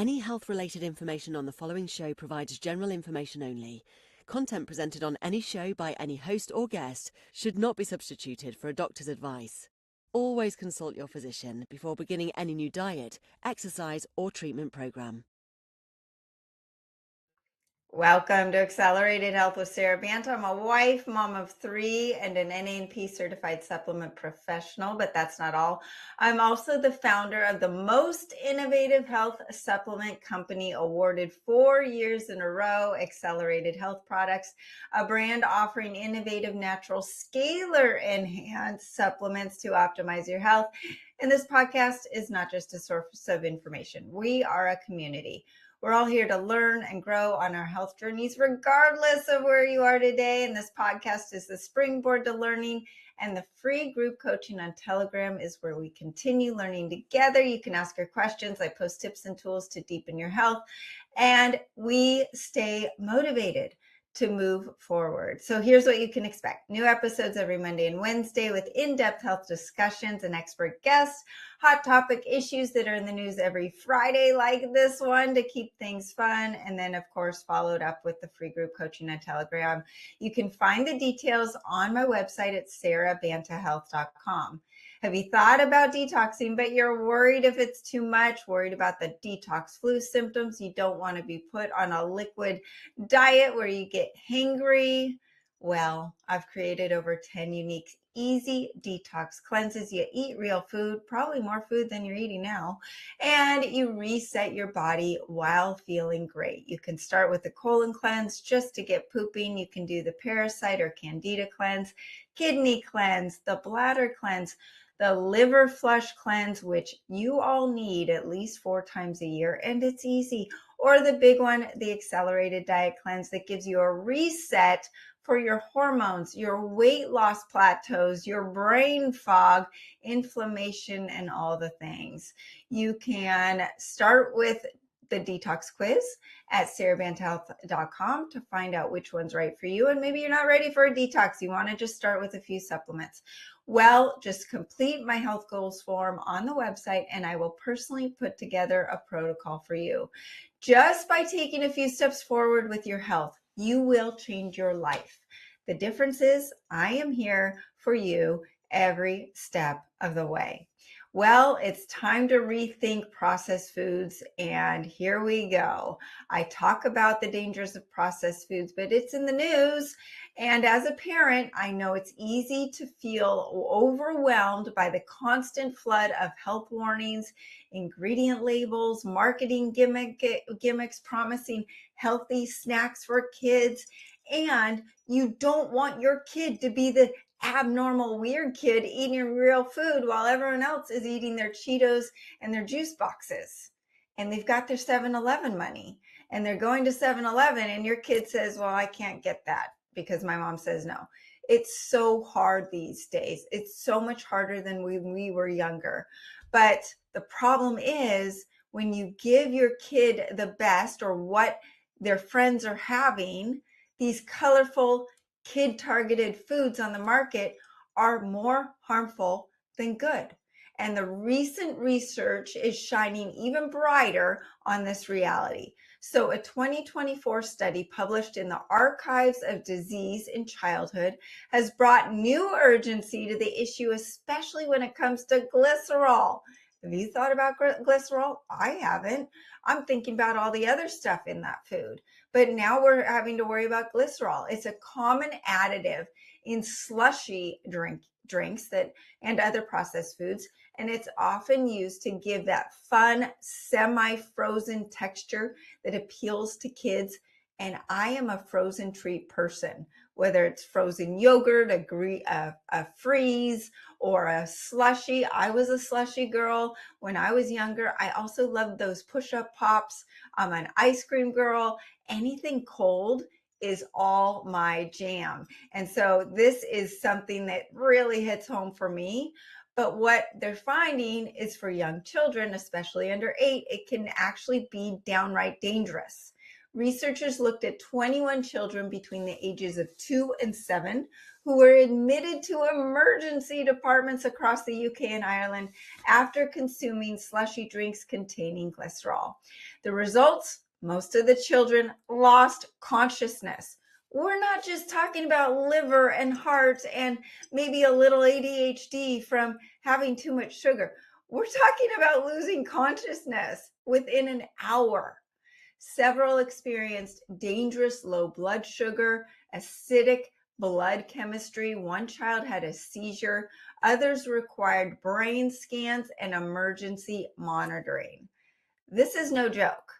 Any health-related information on the following show provides general information only. Content presented on any show by any host or guest should not be substituted for a doctor's advice. Always consult your physician before beginning any new diet, exercise, or treatment program. Welcome to Accelerated Health with Sara Banta. I'm a wife, mom of 3, and an NANP certified supplement professional, but that's not all. I'm also the founder of the most innovative health supplement company, awarded 4 years in a row, Accelerated Health Products, a brand offering innovative natural scalar enhanced supplements to optimize your health. And this podcast is not just a source of information. We are a community. We're all here to learn and grow on our health journeys, regardless of where you are today. And this podcast is the springboard to learning. And the free group coaching on Telegram is where we continue learning together. You can ask your questions. I post tips and tools to deepen your health. And we stay motivated to move forward. So here's what you can expect. New episodes every Monday and Wednesday with in-depth health discussions and expert guests, hot topic issues that are in the news every Friday like this one to keep things fun. And then of course, followed up with the free group coaching on Telegram. You can find the details on my website at sarabantahealth.com. Have you thought about detoxing, but you're worried if it's too much, worried about the detox flu symptoms? You don't want to be put on a liquid diet where you get hangry? Well, I've created over 10 unique, easy detox cleanses. You eat real food, probably more food than you're eating now, and you reset your body while feeling great. You can start with the colon cleanse just to get pooping. You can do the parasite or candida cleanse, kidney cleanse, the bladder cleanse, the liver flush cleanse, which you all need at least 4 times a year, and it's easy. Or the big one, the accelerated diet cleanse that gives you a reset for your hormones, your weight loss plateaus, your brain fog, inflammation, and all the things. You can start with the detox quiz at sarabantahealth.com to find out which one's right for you. And maybe you're not ready for a detox. You want to just start with a few supplements. Well, just complete my health goals form on the website and I will personally put together a protocol for you. Just by taking a few steps forward with your health, you will change your life. The difference is I am here for you every step of the way. Well, it's time to rethink processed foods, and here we go. I talk about the dangers of processed foods, but it's in the news. And as a parent, I know it's easy to feel overwhelmed by the constant flood of health warnings, ingredient labels, marketing gimmicks promising healthy snacks for kids. And you don't want your kid to be the abnormal weird kid eating real food while everyone else is eating their Cheetos and their juice boxes. And they've got their 7-Eleven money and they're going to 7-Eleven and your kid says, well, I can't get that because my mom says no. It's so hard these days. It's so much harder than when we were younger. But the problem is when you give your kid the best or what their friends are having, these colorful kid-targeted foods on the market are more harmful than good. And the recent research is shining even brighter on this reality. So a 2024 study published in the Archives of Disease in Childhood has brought new urgency to the issue, especially when it comes to glycerol. Have you thought about glycerol? I haven't. I'm thinking about all the other stuff in that food. But now we're having to worry about glycerol. It's a common additive in slushy drinks and other processed foods. And it's often used to give that fun, semi-frozen texture that appeals to kids. And I am a frozen treat person, whether it's frozen yogurt, a freeze, or a slushy. I was a slushy girl when I was younger. I also loved those push-up pops. I'm an ice cream girl. Anything cold is all my jam. And so this is something that really hits home for me. But what they're finding is for young children, especially under 8, it can actually be downright dangerous. Researchers looked at 21 children between the ages of 2 and 7 who were admitted to emergency departments across the UK and Ireland after consuming slushy drinks containing glycerol. The results, most of the children lost consciousness. We're not just talking about liver and heart and maybe a little ADHD from having too much sugar. We're talking about losing consciousness within an hour. Several experienced dangerous low blood sugar, acidic blood chemistry. One child had a seizure. Others required brain scans and emergency monitoring. This is no joke.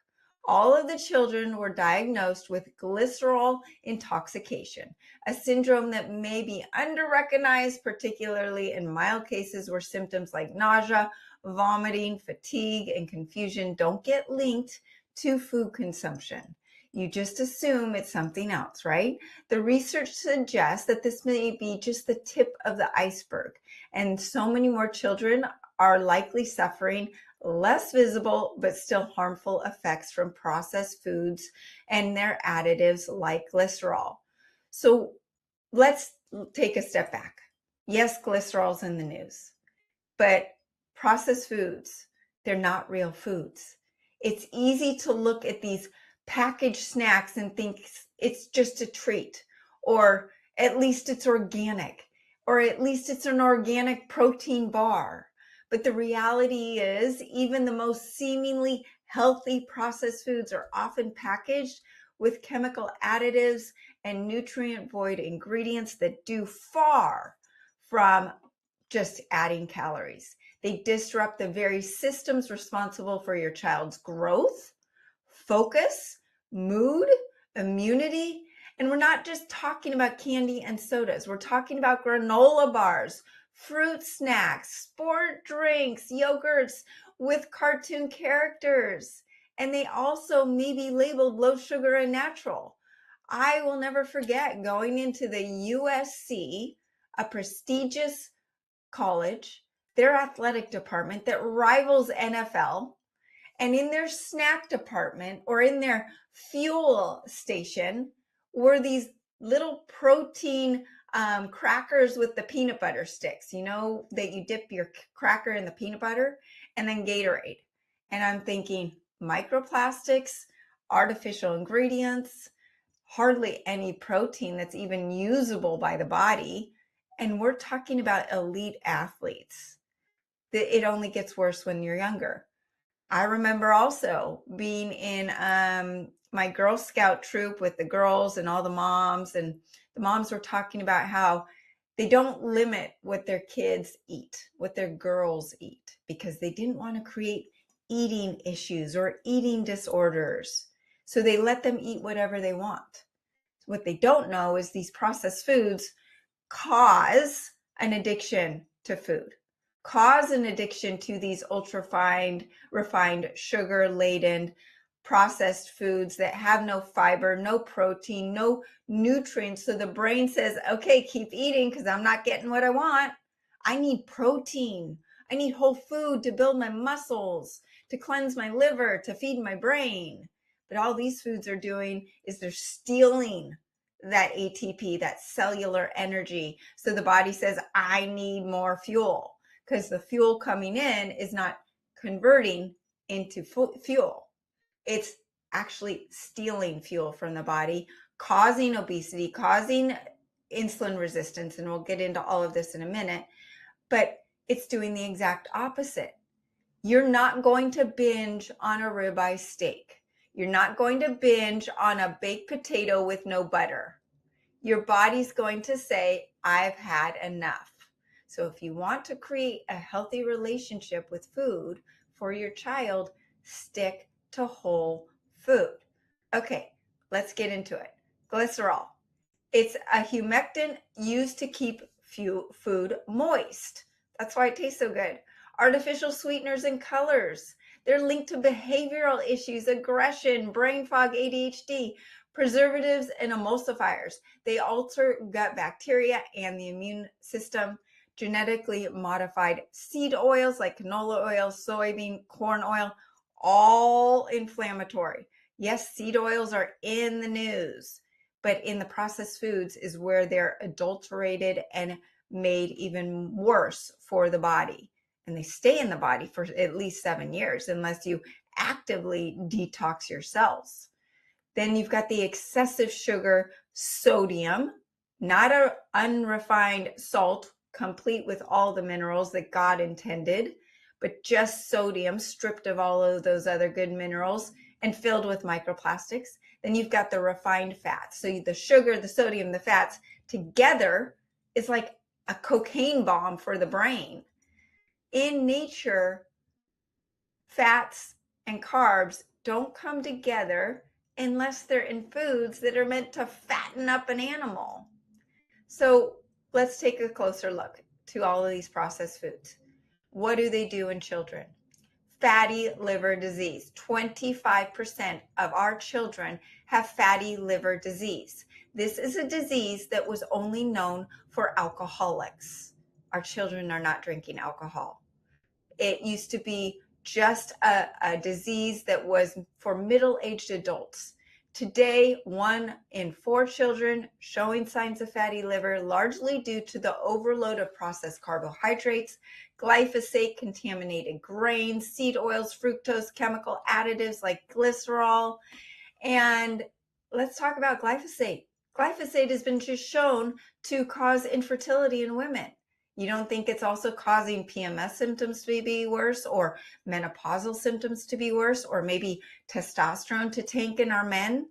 All of the children were diagnosed with glycerol intoxication, a syndrome that may be underrecognized, particularly in mild cases where symptoms like nausea, vomiting, fatigue, and confusion don't get linked to food consumption. You just assume it's something else, right? The research suggests that this may be just the tip of the iceberg, and so many more children are likely suffering less visible but still harmful effects from processed foods and their additives like glycerol. So let's take a step back. Yes, glycerol's in the news, but processed foods, they're not real foods. It's easy to look at these packaged snacks and think it's just a treat, or at least it's organic, or at least it's an organic protein bar. But the reality is, even the most seemingly healthy processed foods are often packaged with chemical additives and nutrient void ingredients that do far from just adding calories. They disrupt the very systems responsible for your child's growth, focus, mood, immunity. And we're not just talking about candy and sodas. We're talking about granola bars, fruit snacks, sport drinks, yogurts with cartoon characters. And they also may be labeled low sugar and natural. I will never forget going into the USC, a prestigious college, their athletic department that rivals NFL, and in their snack department or in their fuel station were these little protein crackers with the peanut butter sticks, you know, that you dip your cracker in the peanut butter, and then Gatorade. And I'm thinking microplastics, artificial ingredients, hardly any protein that's even usable by the body. And we're talking about elite athletes. It only gets worse when you're younger. I remember also being in my Girl Scout troop with the girls and all the moms, and the moms were talking about how they don't limit what their kids eat, what their girls eat, because they didn't want to create eating issues or eating disorders. So they let them eat whatever they want. What they don't know is these processed foods cause an addiction to food, cause an addiction to these ultra refined, sugar laden processed foods that have no fiber, no protein, no nutrients. So the brain says, okay, keep eating because I'm not getting what I want. I need protein. I need whole food to build my muscles, to cleanse my liver, to feed my brain. But all these foods are doing is they're stealing that ATP, that cellular energy. So the body says, I need more fuel, because the fuel coming in is not converting into fuel. It's actually stealing fuel from the body, causing obesity, causing insulin resistance. And we'll get into all of this in a minute, but it's doing the exact opposite. You're not going to binge on a ribeye steak. You're not going to binge on a baked potato with no butter. Your body's going to say, I've had enough. So if you want to create a healthy relationship with food for your child, stick to whole food. Okay, let's get into it. Glycerol. It's a humectant used to keep food moist. That's why it tastes so good. Artificial sweeteners and colors. They're linked to behavioral issues, aggression, brain fog, ADHD, preservatives, and emulsifiers. They alter gut bacteria and the immune system. Genetically modified seed oils like canola oil, soybean, corn oil, all inflammatory. Yes, seed oils are in the news, but in the processed foods is where they're adulterated and made even worse for the body. And they stay in the body for at least 7 years unless you actively detox your cells. Then you've got the excessive sugar, sodium, not an unrefined salt, complete with all the minerals that God intended, but just sodium, stripped of all of those other good minerals and filled with microplastics. Then you've got the refined fats. So the sugar, the sodium, the fats together is like a cocaine bomb for the brain. In nature, fats and carbs don't come together unless they're in foods that are meant to fatten up an animal. So let's take a closer look to all of these processed foods. What do they do in children? Fatty liver disease. 25% of our children have fatty liver disease. This is a disease that was only known for alcoholics. Our children are not drinking alcohol. It used to be just a disease that was for middle-aged adults. Today, 1 in 4 children showing signs of fatty liver, largely due to the overload of processed carbohydrates, glyphosate, contaminated grains, seed oils, fructose, chemical additives like glycerol. And let's talk about glyphosate. Glyphosate has been just shown to cause infertility in women. You don't think it's also causing PMS symptoms to be worse, or menopausal symptoms to be worse, or testosterone to tank in our men?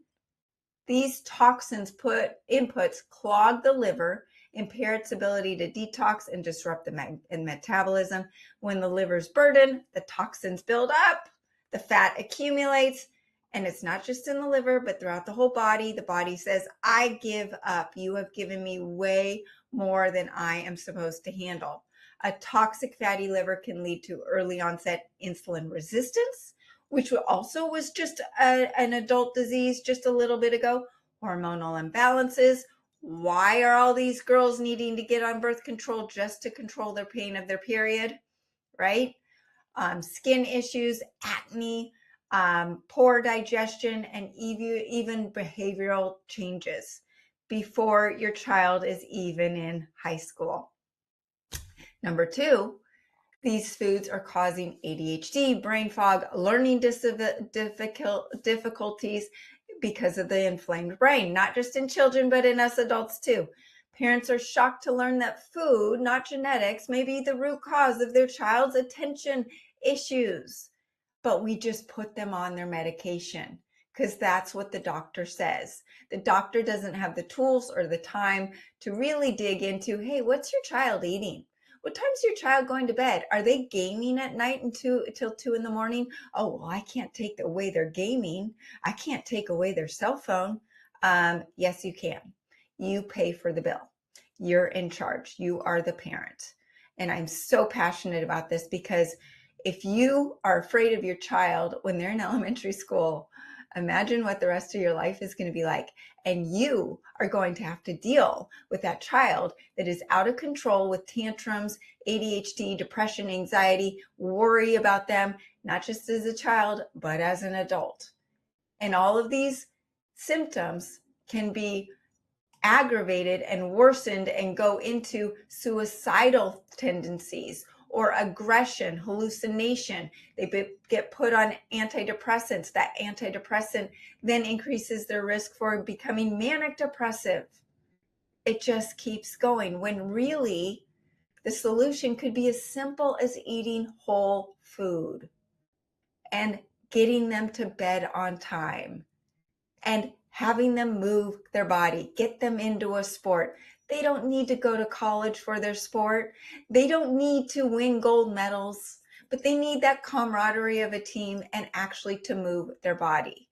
These toxins inputs clog the liver, impair its ability to detox and disrupt the metabolism. When the liver's burdened, the toxins build up, the fat accumulates, and it's not just in the liver, but throughout the whole body. The body says, I give up. You have given me way more than I am supposed to handle. A toxic fatty liver can lead to early onset insulin resistance, which also was just an adult disease just a little bit ago. Hormonal imbalances. Why are all these girls needing to get on birth control just to control their pain of their period, right? Skin issues, acne, poor digestion, and even behavioral changes before your child is even in high school. Number 2, these foods are causing ADHD, brain fog, learning difficulties because of the inflamed brain, not just in children, but in us adults too. Parents are shocked to learn that food, not genetics, may be the root cause of their child's attention issues, but we just put them on their medication because that's what the doctor says. The doctor doesn't have the tools or the time to really dig into, hey, what's your child eating? What time's your child going to bed? Are they gaming at night until 2 in the morning? Oh, well, I can't take away their gaming. I can't take away their cell phone. Yes, you can. You pay for the bill. You're in charge. You are the parent. And I'm so passionate about this because if you are afraid of your child when they're in elementary school, imagine what the rest of your life is going to be like. And you are going to have to deal with that child that is out of control with tantrums, ADHD, depression, anxiety, worry about them, not just as a child, but as an adult. And all of these symptoms can be aggravated and worsened and go into suicidal tendencies or aggression, hallucination. They get put on antidepressants. That antidepressant then increases their risk for becoming manic depressive. It just keeps going when really the solution could be as simple as eating whole food and getting them to bed on time and having them move their body, get them into a sport. They don't need to go to college for their sport. They don't need to win gold medals, but they need that camaraderie of a team and actually to move their body.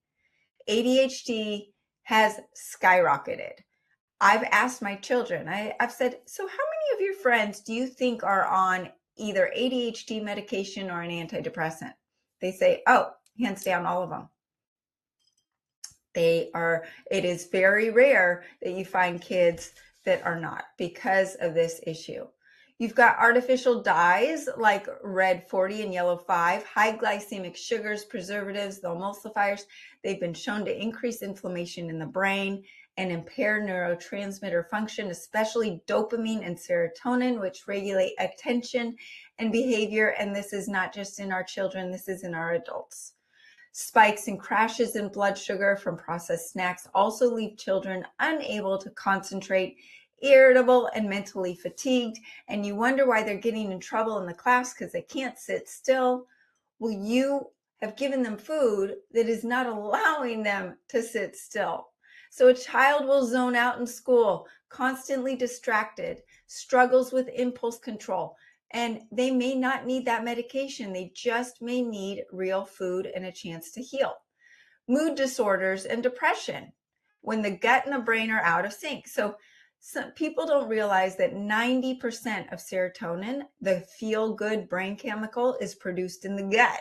ADHD has skyrocketed. I've asked my children, I've said, so how many of your friends do you think are on either ADHD medication or an antidepressant? They say, oh, hands down, all of them. It is very rare that you find kids that are not because of this issue. You've got artificial dyes like red 40 and yellow 5, high glycemic sugars, preservatives, the emulsifiers. They've been shown to increase inflammation in the brain and impair neurotransmitter function, especially dopamine and serotonin, which regulate attention and behavior. And this is not just in our children, this is in our adults. Spikes and crashes in blood sugar from processed snacks also leave children unable to concentrate, irritable, and mentally fatigued. And you wonder why they're getting in trouble in the class because they can't sit still. Well, you have given them food that is not allowing them to sit still. So a child will zone out in school, constantly distracted, struggles with impulse control, and they may not need that medication. They just may need real food and a chance to heal. Mood disorders and depression when the gut and the brain are out of sync. So some people don't realize that 90% of serotonin, the feel good brain chemical, is produced in the gut.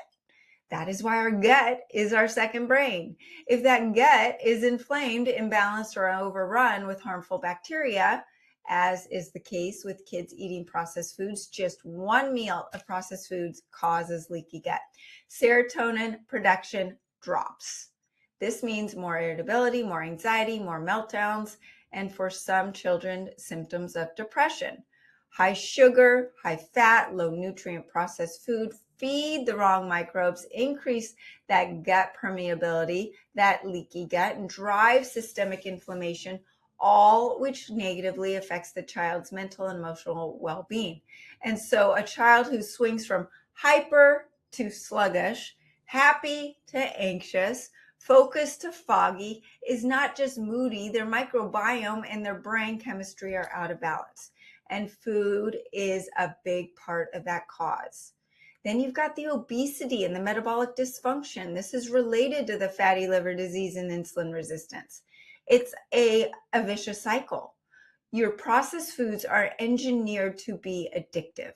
That is why our gut is our second brain. If that gut is inflamed, imbalanced, or overrun with harmful bacteria, as is the case with kids eating processed foods, just one meal of processed foods causes leaky gut. Serotonin production drops. This means more irritability, more anxiety, more meltdowns, and for some children, symptoms of depression. High sugar, high fat, low nutrient processed food feed the wrong microbes, increase that gut permeability, that leaky gut, and drive systemic inflammation, all which negatively affects the child's mental and emotional well-being. And so a child who swings from hyper to sluggish, happy to anxious, focused to foggy is not just moody, their microbiome and their brain chemistry are out of balance. And food is a big part of that cause. Then you've got the obesity and the metabolic dysfunction. This is related to the fatty liver disease and insulin resistance. It's a vicious cycle. Your processed foods are engineered to be addictive.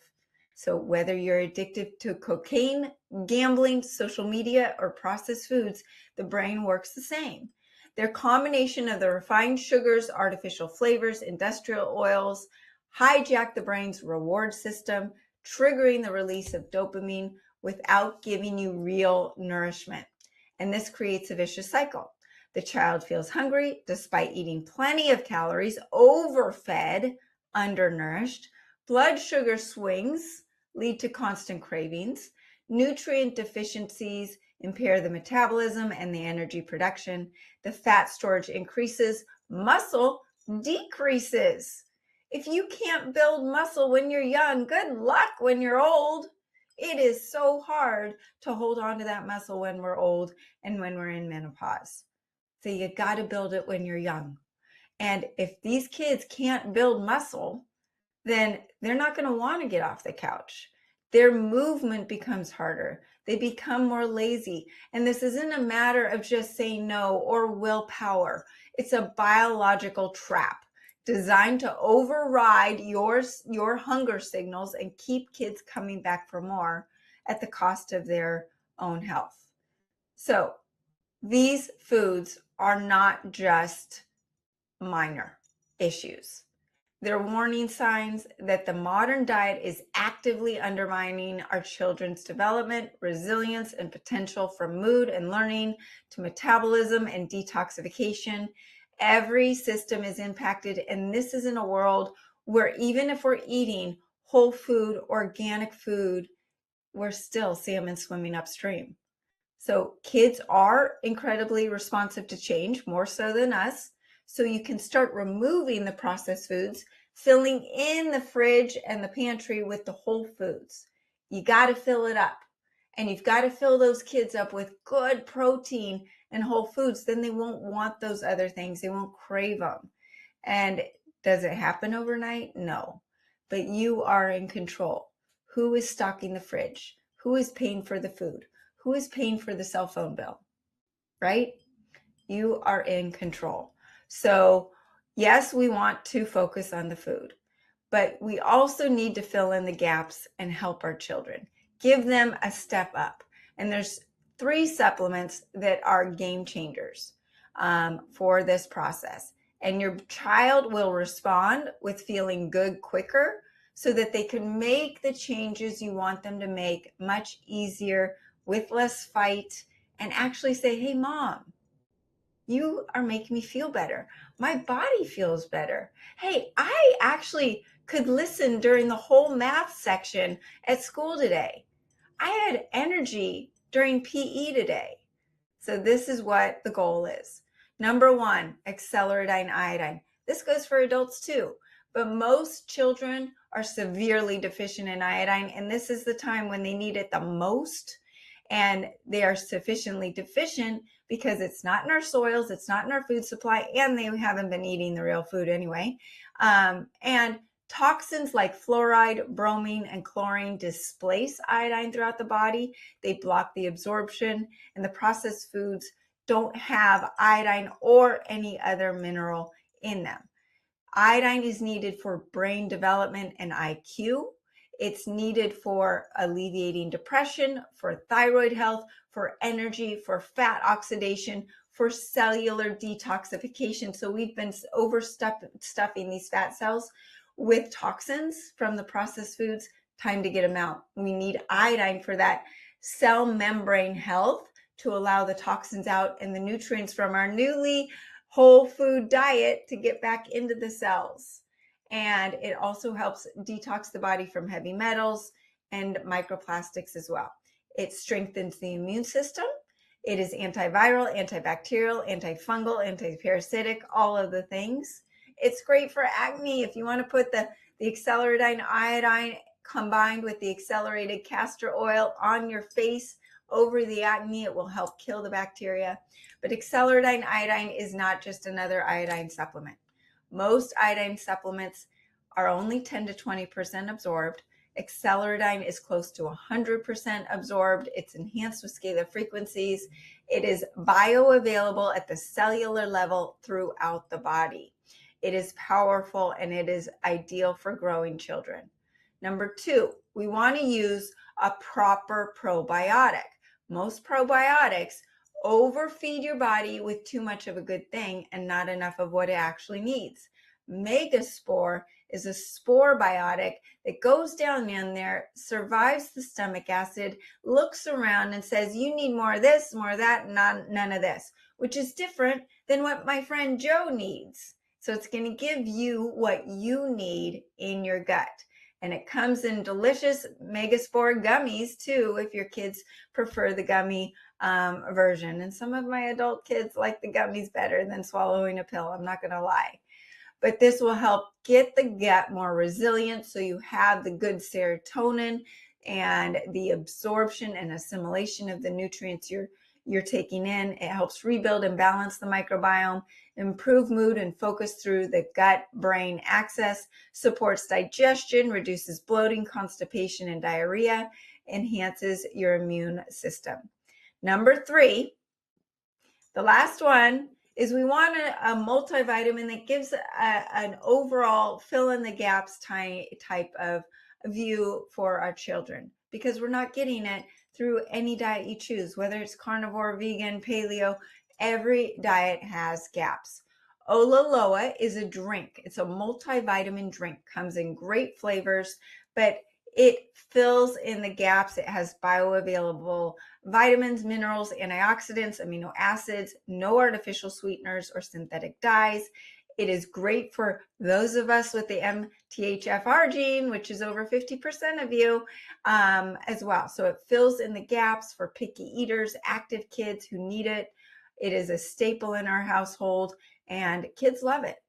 So whether you're addicted to cocaine, gambling, social media, or processed foods, the brain works the same. Their combination of the refined sugars, artificial flavors, industrial oils hijack the brain's reward system, triggering the release of dopamine without giving you real nourishment. And this creates a vicious cycle. The child feels hungry despite eating plenty of calories, overfed, undernourished. Blood sugar swings lead to constant cravings. Nutrient deficiencies impair the metabolism and the energy production. The fat storage increases, muscle decreases. If you can't build muscle when you're young, good luck when you're old. It is so hard to hold on to that muscle when we're old and when we're in menopause. So you got to build it when you're young. And if these kids can't build muscle, then they're not going to want to get off the couch. Their movement becomes harder. They become more lazy. And this isn't a matter of just saying no or willpower. It's a biological trap designed to override your hunger signals and keep kids coming back for more at the cost of their own health. So these foods are not just minor issues. They're warning signs that the modern diet is actively undermining our children's development, resilience, and potential from mood and learning to metabolism and detoxification. Every system is impacted, and this is in a world where even if we're eating whole food, organic food, we're still salmon swimming upstream. So kids are incredibly responsive to change, more so than us. So you can start removing the processed foods, filling in the fridge and the pantry with the whole foods. You got to fill it up. And you've got to fill those kids up with good protein and whole foods. Then they won't want those other things. They won't crave them. And does it happen overnight? No. But you are in control. Who is stocking the fridge? Who is paying for the food? Who is paying for the cell phone bill? Right? You are in control. So yes, we want to focus on the food, but we also need to fill in the gaps and help our children. Give them a step up. And there's 3 supplements that are game changers for this process. And your child will respond with feeling good quicker so that they can make the changes you want them to make much easier with less fight and actually say, hey, mom, you are making me feel better. My body feels better. Hey, I actually could listen during the whole math section at school today. I had energy during PE today. So this is what the goal is. Number one, accelerate iodine. This goes for adults too, but most children are severely deficient in iodine, and this is the time when they need it the most. And they are sufficiently deficient because it's not in our soils, it's not in our food supply, and they haven't been eating the real food anyway. And toxins like fluoride, bromine, and chlorine displace iodine throughout the body. They block the absorption, and the processed foods don't have iodine or any other mineral in them. Iodine is needed for brain development and IQ. It's needed for alleviating depression, for thyroid health, for energy, for fat oxidation, for cellular detoxification. So we've been overstuffing these fat cells with toxins from the processed foods. Time to get them out. We need iodine for that cell membrane health to allow the toxins out and the nutrients from our newly whole food diet to get back into the cells. And it also helps detox the body from heavy metals and microplastics as well. It strengthens the immune system. It is antiviral, antibacterial, antifungal, antiparasitic, all of the things. It's great for acne. If you want to put the accelerated iodine combined with the accelerated castor oil on your face over the acne, it will help kill the bacteria. But accelerated iodine is not just another iodine supplement. Most iodine supplements are only 10 to 20% absorbed. Accelerated is close to 100% absorbed. It's enhanced with scalar frequencies. It is bioavailable at the cellular level throughout the body. It is powerful and it is ideal for growing children. Number two, we want to use a proper probiotic. Most probiotics overfeed your body with too much of a good thing and not enough of what it actually needs. Megaspore is a spore biotic that goes down in there, survives the stomach acid, looks around and says, you need more of this, more of that, none of this, which is different than what my friend Joe needs. So it's going to give you what you need in your gut. And it comes in delicious Megaspore gummies too, if your kids prefer the gummy version. And some of my adult kids like the gummies better than swallowing a pill, I'm not going to lie. But this will help get the gut more resilient so you have the good serotonin and the absorption and assimilation of the nutrients you're taking in. It helps rebuild and balance the microbiome, improve mood and focus through the gut-brain axis, supports digestion, reduces bloating, constipation, and diarrhea, enhances your immune system. Number three, the last one, is we want a multivitamin that gives an overall fill in the gaps type of view for our children, because we're not getting it through any diet you choose, whether it's carnivore, vegan, paleo. Every diet has gaps. Olaloa is a drink. It's a multivitamin drink, comes in great flavors, but it fills in the gaps. It has bioavailable vitamins, minerals, antioxidants, amino acids, no artificial sweeteners or synthetic dyes. It is great for those of us with the MTHFR gene, which is over 50% of you as well. So it fills in the gaps for picky eaters, active kids who need it. It is a staple in our household and kids love it.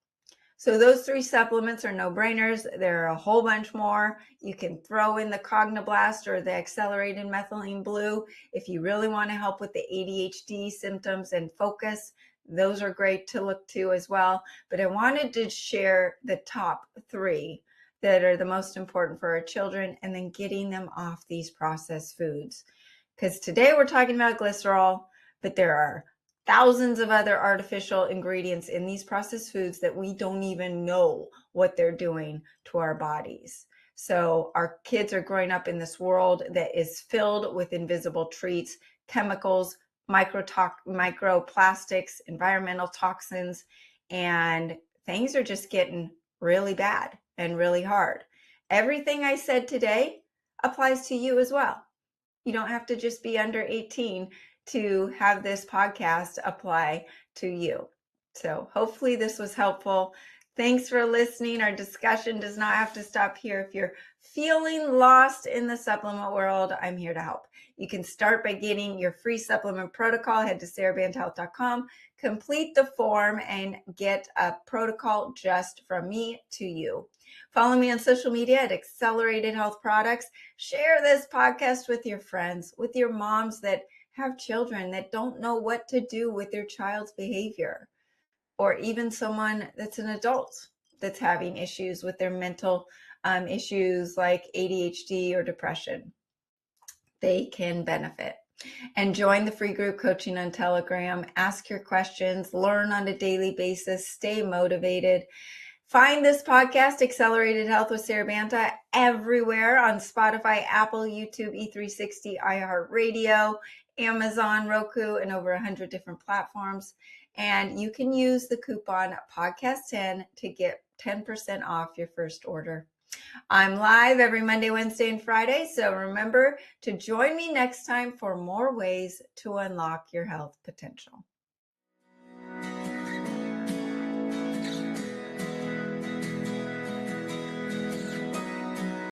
So those three supplements are no-brainers. There are a whole bunch more. You can throw in the Cognoblast or the accelerated methylene blue if you really want to help with the ADHD symptoms and focus. Those are great to look to as well. But I wanted to share the top three that are the most important for our children, and then getting them off these processed foods. Because today we're talking about glycerol, but there are thousands of other artificial ingredients in these processed foods that we don't even know what they're doing to our bodies. So our kids are growing up in this world that is filled with invisible treats, chemicals, microplastics, environmental toxins, and things are just getting really bad and really hard. Everything I said today applies to you as well. You don't have to just be under 18 to have this podcast apply to you. So hopefully this was helpful. Thanks for listening. Our discussion does not have to stop here. If you're feeling lost in the supplement world, I'm here to help. You can start by getting your free supplement protocol. Head to sarabanthealth.com, complete the form, and get a protocol just from me to you. Follow me on social media at Accelerated Health Products. Share this podcast with your friends, with your moms that have children that don't know what to do with their child's behavior, or even someone that's an adult that's having issues with their mental issues like ADHD or depression. They can benefit. And join the free group coaching on Telegram. Ask your questions, learn on a daily basis, stay motivated. Find this podcast, Accelerated Health with Sara Banta, everywhere on Spotify, Apple, YouTube, E360, iHeartRadio, Amazon, Roku, and over 100 different platforms. And you can use the coupon podcast10 to get 10% off your first order. I'm live every Monday, Wednesday, and Friday, so remember to join me next time for more ways to unlock your health potential.